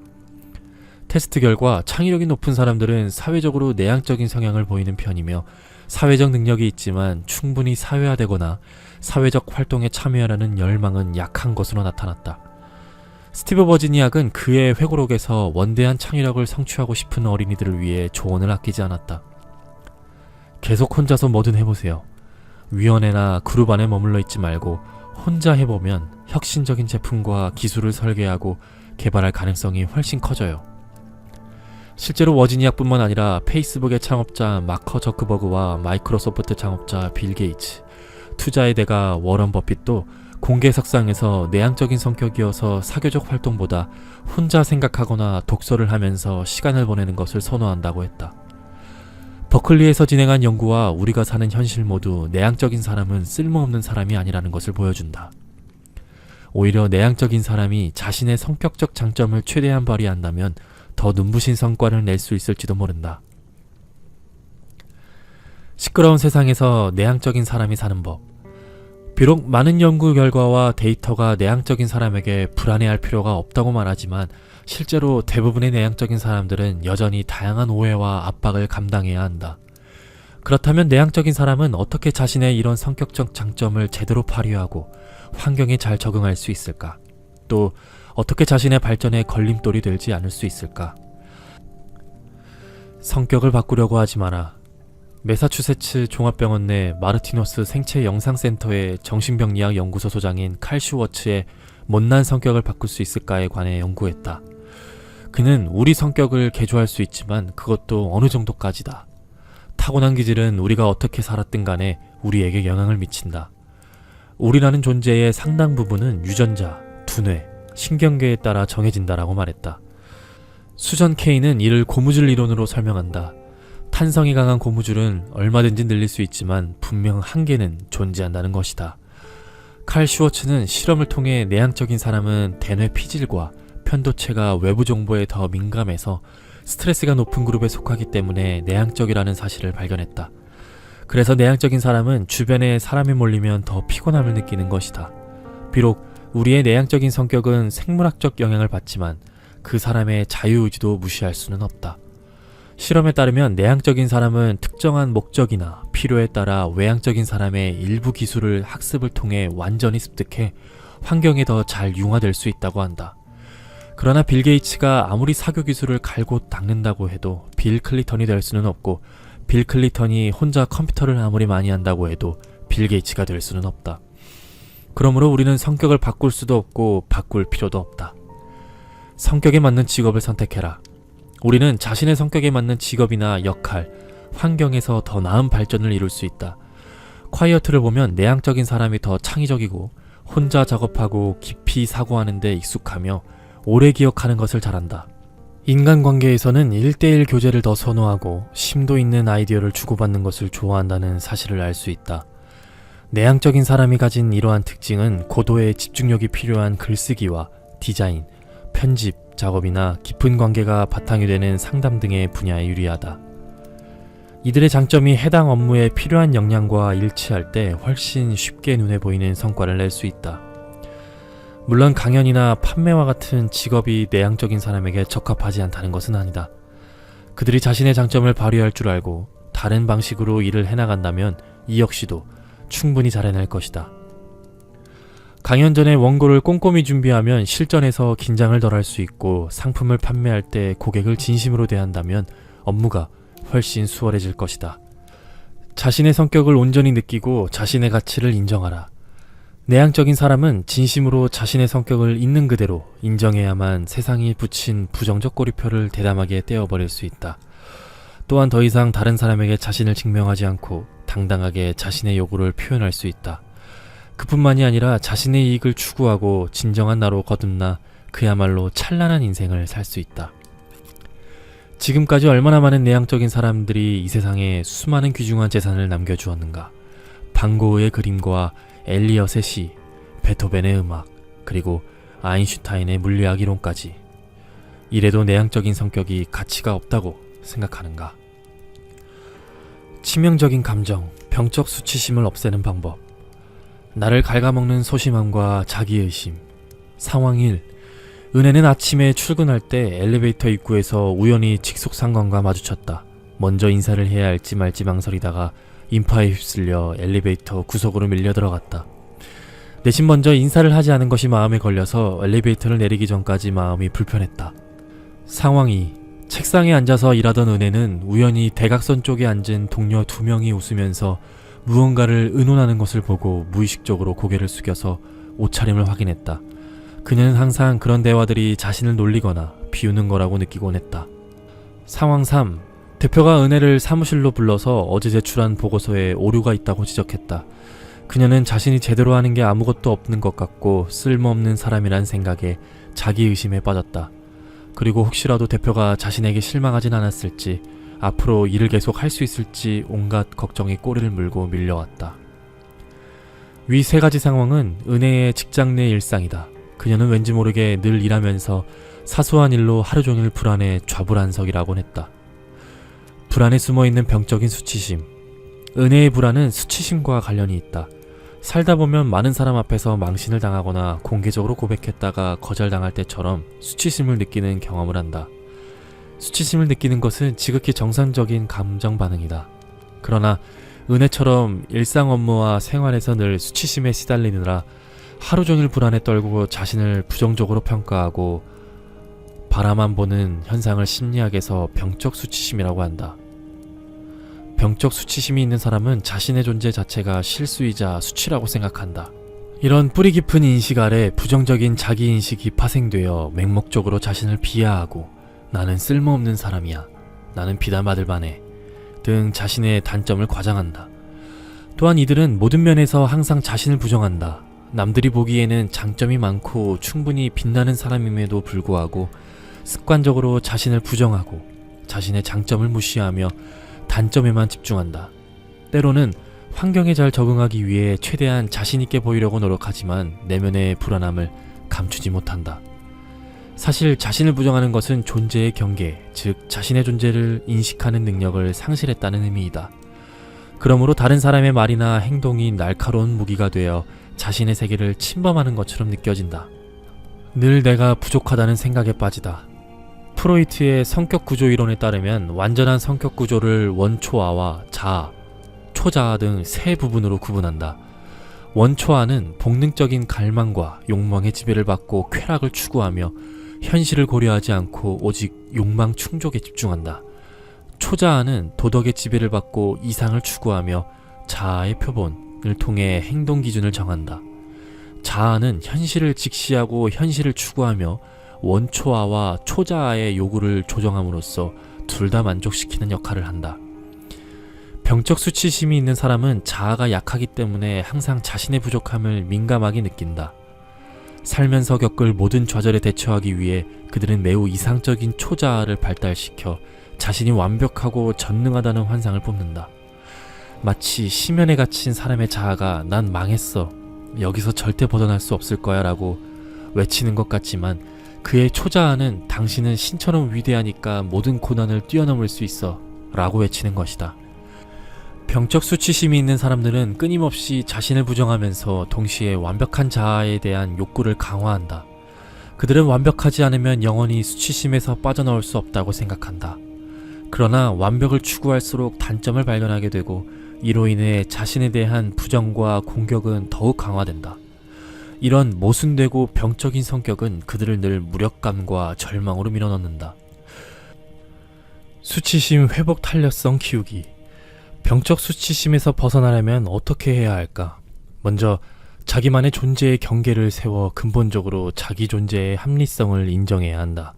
테스트 결과 창의력이 높은 사람들은 사회적으로 내향적인 성향을 보이는 편이며 사회적 능력이 있지만 충분히 사회화되거나 사회적 활동에 참여하려는 열망은 약한 것으로 나타났다. 스티브 버지니악은 그의 회고록에서 원대한 창의력을 성취하고 싶은 어린이들을 위해 조언을 아끼지 않았다. 계속 혼자서 뭐든 해보세요. 위원회나 그룹 안에 머물러 있지 말고 혼자 해보면 혁신적인 제품과 기술을 설계하고 개발할 가능성이 훨씬 커져요. 실제로 워지니악뿐만 아니라 페이스북의 창업자 마커 저크버그와 마이크로소프트 창업자 빌 게이츠, 투자의 대가 워런 버핏도 공개석상에서 내향적인 성격이어서 사교적 활동보다 혼자 생각하거나 독서를 하면서 시간을 보내는 것을 선호한다고 했다. 버클리에서 진행한 연구와 우리가 사는 현실 모두 내향적인 사람은 쓸모없는 사람이 아니라는 것을 보여준다. 오히려 내향적인 사람이 자신의 성격적 장점을 최대한 발휘한다면 더 눈부신 성과를 낼 수 있을지도 모른다. 시끄러운 세상에서 내향적인 사람이 사는 법. 비록 많은 연구 결과와 데이터가 내향적인 사람에게 불안해할 필요가 없다고 말하지만 실제로 대부분의 내향적인 사람들은 여전히 다양한 오해와 압박을 감당해야 한다. 그렇다면 내향적인 사람은 어떻게 자신의 이런 성격적 장점을 제대로 발휘하고 환경에 잘 적응할 수 있을까? 또 어떻게 자신의 발전에 걸림돌이 되지 않을 수 있을까? 성격을 바꾸려고 하지 마라. 매사추세츠 종합병원 내 마르티노스 생체영상센터의 정신병리학 연구소 소장인 칼 슈워츠의 못난 성격을 바꿀 수 있을까에 관해 연구했다. 그는 우리 성격을 개조할 수 있지만 그것도 어느 정도까지다. 타고난 기질은 우리가 어떻게 살았든 간에 우리에게 영향을 미친다. 우리라는 존재의 상당 부분은 유전자, 두뇌, 신경계에 따라 정해진다라고 말했다. 수전 K는 이를 고무줄 이론으로 설명한다. 탄성이 강한 고무줄은 얼마든지 늘릴 수 있지만 분명 한계는 존재한다는 것이다. 칼 슈워츠는 실험을 통해 내향적인 사람은 대뇌 피질과 편도체가 외부 정보에 더 민감해서 스트레스가 높은 그룹에 속하기 때문에 내향적이라는 사실을 발견했다. 그래서 내향적인 사람은 주변에 사람이 몰리면 더 피곤함을 느끼는 것이다. 비록 우리의 내향적인 성격은 생물학적 영향을 받지만 그 사람의 자유의지도 무시할 수는 없다. 실험에 따르면 내향적인 사람은 특정한 목적이나 필요에 따라 외향적인 사람의 일부 기술을 학습을 통해 완전히 습득해 환경에 더 잘 융화될 수 있다고 한다. 그러나 빌 게이츠가 아무리 사교 기술을 갈고 닦는다고 해도 빌 클린턴이 될 수는 없고 빌 클린턴이 혼자 컴퓨터를 아무리 많이 한다고 해도 빌 게이츠가 될 수는 없다. 그러므로 우리는 성격을 바꿀 수도 없고 바꿀 필요도 없다. 성격에 맞는 직업을 선택해라. 우리는 자신의 성격에 맞는 직업이나 역할, 환경에서 더 나은 발전을 이룰 수 있다. 콰이어트를 보면 내향적인 사람이 더 창의적이고 혼자 작업하고 깊이 사고하는 데 익숙하며 오래 기억하는 것을 잘한다. 인간관계에서는 1대1 교제를 더 선호하고 심도 있는 아이디어를 주고받는 것을 좋아한다는 사실을 알 수 있다. 내향적인 사람이 가진 이러한 특징은 고도의 집중력이 필요한 글쓰기와 디자인, 편집, 작업이나 깊은 관계가 바탕이 되는 상담 등의 분야에 유리하다. 이들의 장점이 해당 업무에 필요한 역량과 일치할 때 훨씬 쉽게 눈에 보이는 성과를 낼 수 있다. 물론 강연이나 판매와 같은 직업이 내향적인 사람에게 적합하지 않다는 것은 아니다. 그들이 자신의 장점을 발휘할 줄 알고 다른 방식으로 일을 해나간다면 이 역시도 충분히 잘 해낼 것이다. 강연 전에 원고를 꼼꼼히 준비하면 실전에서 긴장을 덜할 수 있고 상품을 판매할 때 고객을 진심으로 대한다면 업무가 훨씬 수월해질 것이다. 자신의 성격을 온전히 느끼고 자신의 가치를 인정하라. 내향적인 사람은 진심으로 자신의 성격을 있는 그대로 인정해야만 세상이 붙인 부정적 꼬리표를 대담하게 떼어버릴 수 있다. 또한 더 이상 다른 사람에게 자신을 증명하지 않고 당당하게 자신의 요구를 표현할 수 있다. 그뿐만이 아니라 자신의 이익을 추구하고 진정한 나로 거듭나 그야말로 찬란한 인생을 살 수 있다. 지금까지 얼마나 많은 내향적인 사람들이 이 세상에 수많은 귀중한 재산을 남겨주었는가. 반 고흐의 그림과 엘리엇의 시, 베토벤의 음악, 그리고 아인슈타인의 물리학 이론까지. 이래도 내향적인 성격이 가치가 없다고 생각하는가. 치명적인 감정, 병적 수치심을 없애는 방법. 나를 갉아먹는 소심함과 자기의심. 상황 1. 은혜는 아침에 출근할 때 엘리베이터 입구에서 우연히 직속상관과 마주쳤다. 먼저 인사를 해야 할지 말지 망설이다가 인파에 휩쓸려 엘리베이터 구석으로 밀려 들어갔다. 대신 먼저 인사를 하지 않은 것이 마음에 걸려서 엘리베이터를 내리기 전까지 마음이 불편했다. 상황 2. 책상에 앉아서 일하던 은혜는 우연히 대각선 쪽에 앉은 동료 2명이 웃으면서 무언가를 의논하는 것을 보고 무의식적으로 고개를 숙여서 옷차림을 확인했다. 그녀는 항상 그런 대화들이 자신을 놀리거나 비우는 거라고 느끼곤 했다. 상황 3. 대표가 은혜를 사무실로 불러서 어제 제출한 보고서에 오류가 있다고 지적했다. 그녀는 자신이 제대로 하는 게 아무것도 없는 것 같고 쓸모없는 사람이란 생각에 자기의심에 빠졌다. 그리고 혹시라도 대표가 자신에게 실망하진 않았을지, 앞으로 일을 계속 할 수 있을지 온갖 걱정이 꼬리를 물고 밀려왔다. 위 3가지 상황은 은혜의 직장 내 일상이다. 그녀는 왠지 모르게 늘 일하면서 사소한 일로 하루 종일 불안해 좌불안석이라곤 했다. 불안에 숨어있는 병적인 수치심. 은혜의 불안은 수치심과 관련이 있다. 살다 보면 많은 사람 앞에서 망신을 당하거나 공개적으로 고백했다가 거절당할 때처럼 수치심을 느끼는 경험을 한다. 수치심을 느끼는 것은 지극히 정상적인 감정 반응이다. 그러나 은혜처럼 일상 업무와 생활에서 늘 수치심에 시달리느라 하루 종일 불안에 떨고 자신을 부정적으로 평가하고 바라만 보는 현상을 심리학에서 병적 수치심이라고 한다. 병적 수치심이 있는 사람은 자신의 존재 자체가 실수이자 수치라고 생각한다. 이런 뿌리 깊은 인식 아래 부정적인 자기인식이 파생되어 맹목적으로 자신을 비하하고 나는 쓸모없는 사람이야, 나는 비난받을 만해 등 자신의 단점을 과장한다. 또한 이들은 모든 면에서 항상 자신을 부정한다. 남들이 보기에는 장점이 많고 충분히 빛나는 사람임에도 불구하고 습관적으로 자신을 부정하고 자신의 장점을 무시하며 단점에만 집중한다. 때로는 환경에 잘 적응하기 위해 최대한 자신있게 보이려고 노력하지만 내면의 불안함을 감추지 못한다. 사실 자신을 부정하는 것은 존재의 경계, 즉 자신의 존재를 인식하는 능력을 상실했다는 의미이다. 그러므로 다른 사람의 말이나 행동이 날카로운 무기가 되어 자신의 세계를 침범하는 것처럼 느껴진다. 늘 내가 부족하다는 생각에 빠지다. 프로이트의 성격구조 이론에 따르면 완전한 성격구조를 원초아와 자아, 초자아 등 세 부분으로 구분한다. 원초아는 본능적인 갈망과 욕망의 지배를 받고 쾌락을 추구하며 현실을 고려하지 않고 오직 욕망 충족에 집중한다. 초자아는 도덕의 지배를 받고 이상을 추구하며 자아의 표본을 통해 행동 기준을 정한다. 자아는 현실을 직시하고 현실을 추구하며 원초아와 초자아의 요구를 조정함으로써 둘 다 만족시키는 역할을 한다. 병적 수치심이 있는 사람은 자아가 약하기 때문에 항상 자신의 부족함을 민감하게 느낀다. 살면서 겪을 모든 좌절에 대처하기 위해 그들은 매우 이상적인 초자아를 발달시켜 자신이 완벽하고 전능하다는 환상을 뽐는다. 마치 심연에 갇힌 사람의 자아가 난 망했어, 여기서 절대 벗어날 수 없을 거야 라고 외치는 것 같지만 그의 초자아는 당신은 신처럼 위대하니까 모든 고난을 뛰어넘을 수 있어 라고 외치는 것이다. 병적 수치심이 있는 사람들은 끊임없이 자신을 부정하면서 동시에 완벽한 자아에 대한 욕구를 강화한다. 그들은 완벽하지 않으면 영원히 수치심에서 빠져나올 수 없다고 생각한다. 그러나 완벽을 추구할수록 단점을 발견하게 되고 이로 인해 자신에 대한 부정과 공격은 더욱 강화된다. 이런 모순되고 병적인 성격은 그들을 늘 무력감과 절망으로 밀어넣는다. 수치심 회복 탄력성 키우기. 병적 수치심에서 벗어나려면 어떻게 해야 할까? 먼저 자기만의 존재의 경계를 세워 근본적으로 자기 존재의 합리성을 인정해야 한다.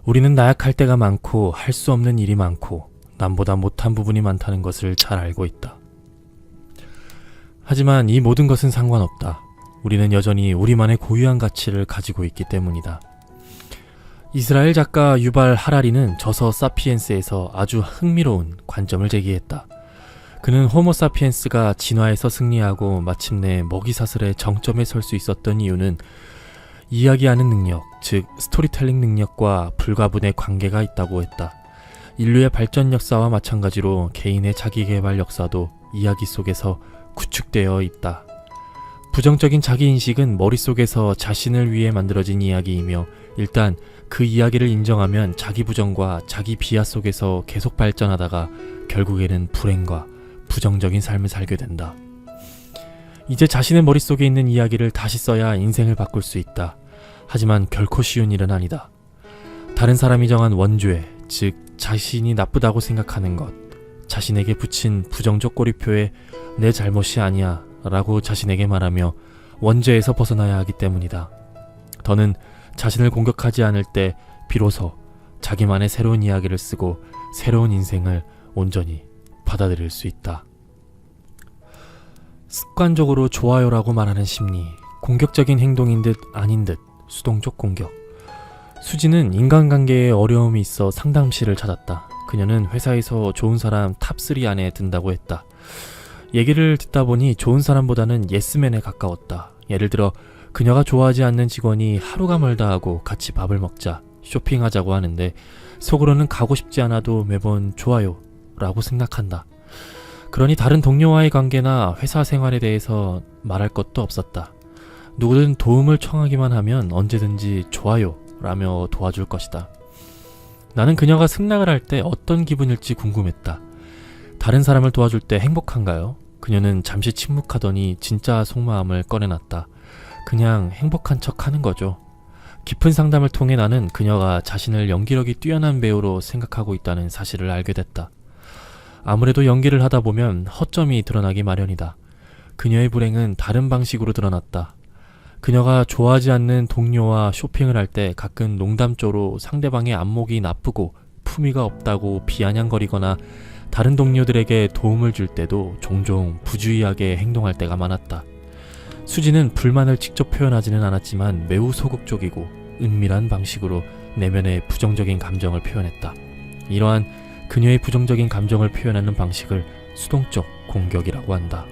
우리는 나약할 때가 많고 할 수 없는 일이 많고 남보다 못한 부분이 많다는 것을 잘 알고 있다. 하지만 이 모든 것은 상관없다. 우리는 여전히 우리만의 고유한 가치를 가지고 있기 때문이다. 이스라엘 작가 유발 하라리는 저서 사피엔스에서 아주 흥미로운 관점을 제기했다. 그는 호모 사피엔스가 진화에서 승리하고 마침내 먹이사슬의 정점에 설 수 있었던 이유는 이야기하는 능력, 즉 스토리텔링 능력과 불가분의 관계가 있다고 했다. 인류의 발전 역사와 마찬가지로 개인의 자기개발 역사도 이야기 속에서 구축되어 있다. 부정적인 자기인식은 머릿속에서 자신을 위해 만들어진 이야기이며 일단 그 이야기를 인정하면 자기 부정과 자기 비하 속에서 계속 발전하다가 결국에는 불행과 부정적인 삶을 살게 된다. 이제 자신의 머릿속에 있는 이야기를 다시 써야 인생을 바꿀 수 있다. 하지만 결코 쉬운 일은 아니다. 다른 사람이 정한 원죄, 즉 자신이 나쁘다고 생각하는 것, 자신에게 붙인 부정적 꼬리표에 내 잘못이 아니야 라고 자신에게 말하며 원죄에서 벗어나야 하기 때문이다. 더는 자신을 공격하지 않을 때 비로소 자기만의 새로운 이야기를 쓰고 새로운 인생을 온전히 받아들일 수 있다. 습관적으로 좋아요라고 말하는 심리, 공격적인 행동인 듯 아닌 듯 수동적 공격. 수지는 인간관계에 어려움이 있어 상담실을 찾았다. 그녀는 회사에서 좋은 사람 탑3 안에 든다고 했다. 얘기를 듣다 보니 좋은 사람보다는 예스맨에 가까웠다. 예를 들어 그녀가 좋아하지 않는 직원이 하루가 멀다 하고 같이 밥을 먹자, 쇼핑하자고 하는데 속으로는 가고 싶지 않아도 매번 좋아요 라고 생각한다. 그러니 다른 동료와의 관계나 회사 생활에 대해서 말할 것도 없었다. 누구든 도움을 청하기만 하면 언제든지 좋아요 라며 도와줄 것이다. 나는 그녀가 승낙을 할 때 어떤 기분일지 궁금했다. 다른 사람을 도와줄 때 행복한가요? 그녀는 잠시 침묵하더니 진짜 속마음을 꺼내놨다. 그냥 행복한 척 하는 거죠. 깊은 상담을 통해 나는 그녀가 자신을 연기력이 뛰어난 배우로 생각하고 있다는 사실을 알게 됐다. 아무래도 연기를 하다 보면 허점이 드러나기 마련이다. 그녀의 불행은 다른 방식으로 드러났다. 그녀가 좋아하지 않는 동료와 쇼핑을 할 때 가끔 농담조로 상대방의 안목이 나쁘고 품위가 없다고 비아냥거리거나 다른 동료들에게 도움을 줄 때도 종종 부주의하게 행동할 때가 많았다. 수지는 불만을 직접 표현하지는 않았지만 매우 소극적이고 은밀한 방식으로 내면의 부정적인 감정을 표현했다. 이러한 그녀의 부정적인 감정을 표현하는 방식을 수동적 공격이라고 한다.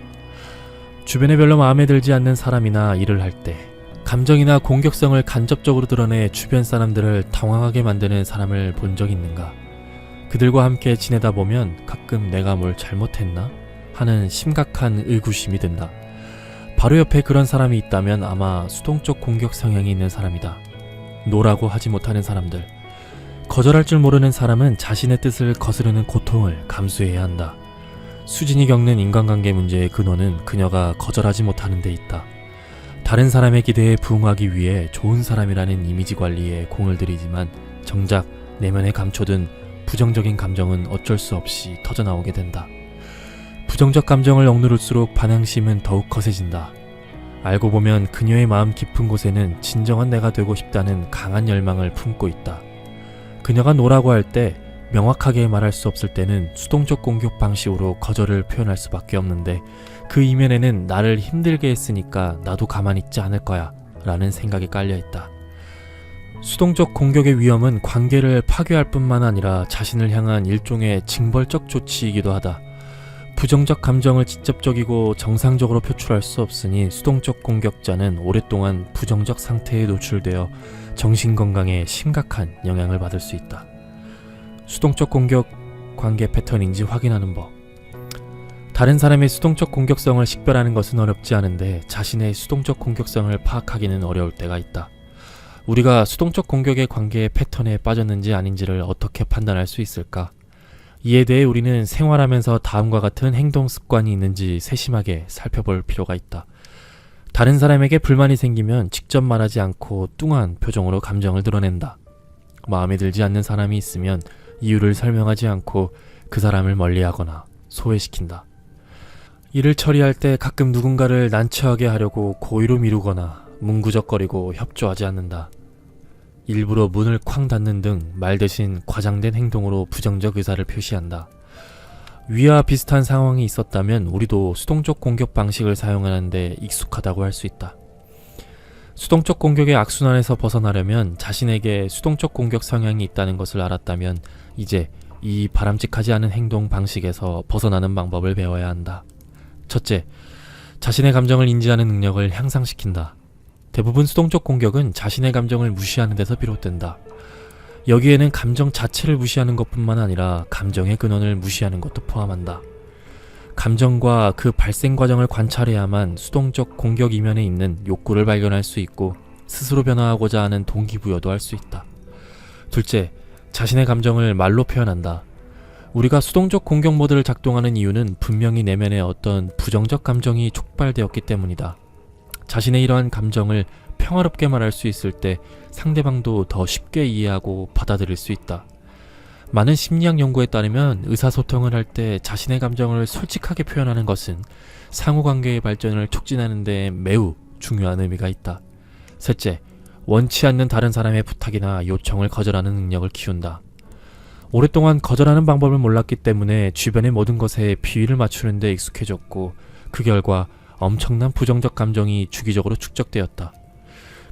주변에 별로 마음에 들지 않는 사람이나 일을 할 때 감정이나 공격성을 간접적으로 드러내 주변 사람들을 당황하게 만드는 사람을 본 적 있는가? 그들과 함께 지내다 보면 가끔 내가 뭘 잘못했나? 하는 심각한 의구심이 든다. 바로 옆에 그런 사람이 있다면 아마 수동적 공격 성향이 있는 사람이다. 노라고 하지 못하는 사람들. 거절할 줄 모르는 사람은 자신의 뜻을 거스르는 고통을 감수해야 한다. 수진이 겪는 인간관계 문제의 근원은 그녀가 거절하지 못하는 데 있다. 다른 사람의 기대에 부응하기 위해 좋은 사람이라는 이미지 관리에 공을 들이지만 정작 내면에 감춰둔 부정적인 감정은 어쩔 수 없이 터져나오게 된다. 부정적 감정을 억누를수록 반항심은 더욱 거세진다. 알고 보면 그녀의 마음 깊은 곳에는 진정한 내가 되고 싶다는 강한 열망을 품고 있다. 그녀가 노라고 할 때 명확하게 말할 수 없을 때는 수동적 공격 방식으로 거절을 표현할 수밖에 없는데, 그 이면에는 나를 힘들게 했으니까 나도 가만히 있지 않을 거야 라는 생각이 깔려있다. 수동적 공격의 위험은 관계를 파괴할 뿐만 아니라 자신을 향한 일종의 징벌적 조치이기도 하다. 부정적 감정을 직접적이고 정상적으로 표출할 수 없으니 수동적 공격자는 오랫동안 부정적 상태에 노출되어 정신건강에 심각한 영향을 받을 수 있다. 수동적 공격 관계 패턴인지 확인하는 법. 다른 사람의 수동적 공격성을 식별하는 것은 어렵지 않은데 자신의 수동적 공격성을 파악하기는 어려울 때가 있다. 우리가 수동적 공격의 관계의 패턴에 빠졌는지 아닌지를 어떻게 판단할 수 있을까? 이에 대해 우리는 생활하면서 다음과 같은 행동 습관이 있는지 세심하게 살펴볼 필요가 있다. 다른 사람에게 불만이 생기면 직접 말하지 않고 뚱한 표정으로 감정을 드러낸다. 마음에 들지 않는 사람이 있으면 이유를 설명하지 않고 그 사람을 멀리하거나 소외시킨다. 일을 처리할 때 가끔 누군가를 난처하게 하려고 고의로 미루거나 문구적거리고 협조하지 않는다. 일부러 문을 쾅 닫는 등 말 대신 과장된 행동으로 부정적 의사를 표시한다. 위와 비슷한 상황이 있었다면 우리도 수동적 공격 방식을 사용하는데 익숙하다고 할 수 있다. 수동적 공격의 악순환에서 벗어나려면 자신에게 수동적 공격 성향이 있다는 것을 알았다면 이제 이 바람직하지 않은 행동 방식에서 벗어나는 방법을 배워야 한다. 첫째, 자신의 감정을 인지하는 능력을 향상시킨다. 대부분 수동적 공격은 자신의 감정을 무시하는 데서 비롯된다. 여기에는 감정 자체를 무시하는 것뿐만 아니라 감정의 근원을 무시하는 것도 포함한다. 감정과 그 발생 과정을 관찰해야만 수동적 공격 이면에 있는 욕구를 발견할 수 있고 스스로 변화하고자 하는 동기부여도 할 수 있다. 둘째, 자신의 감정을 말로 표현한다. 우리가 수동적 공격 모드를 작동하는 이유는 분명히 내면에 어떤 부정적 감정이 촉발되었기 때문이다. 자신의 이러한 감정을 평화롭게 말할 수 있을 때 상대방도 더 쉽게 이해하고 받아들일 수 있다. 많은 심리학 연구에 따르면 의사소통을 할 때 자신의 감정을 솔직하게 표현하는 것은 상호관계의 발전을 촉진하는 데 매우 중요한 의미가 있다. 셋째, 원치 않는 다른 사람의 부탁이나 요청을 거절하는 능력을 키운다. 오랫동안 거절하는 방법을 몰랐기 때문에 주변의 모든 것에 비위를 맞추는 데 익숙해졌고 그 결과 엄청난 부정적 감정이 주기적으로 축적되었다.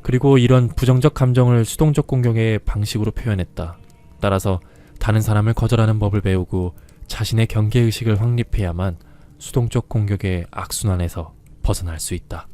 그리고 이런 부정적 감정을 수동적 공격의 방식으로 표현했다. 따라서 다른 사람을 거절하는 법을 배우고 자신의 경계의식을 확립해야만 수동적 공격의 악순환에서 벗어날 수 있다.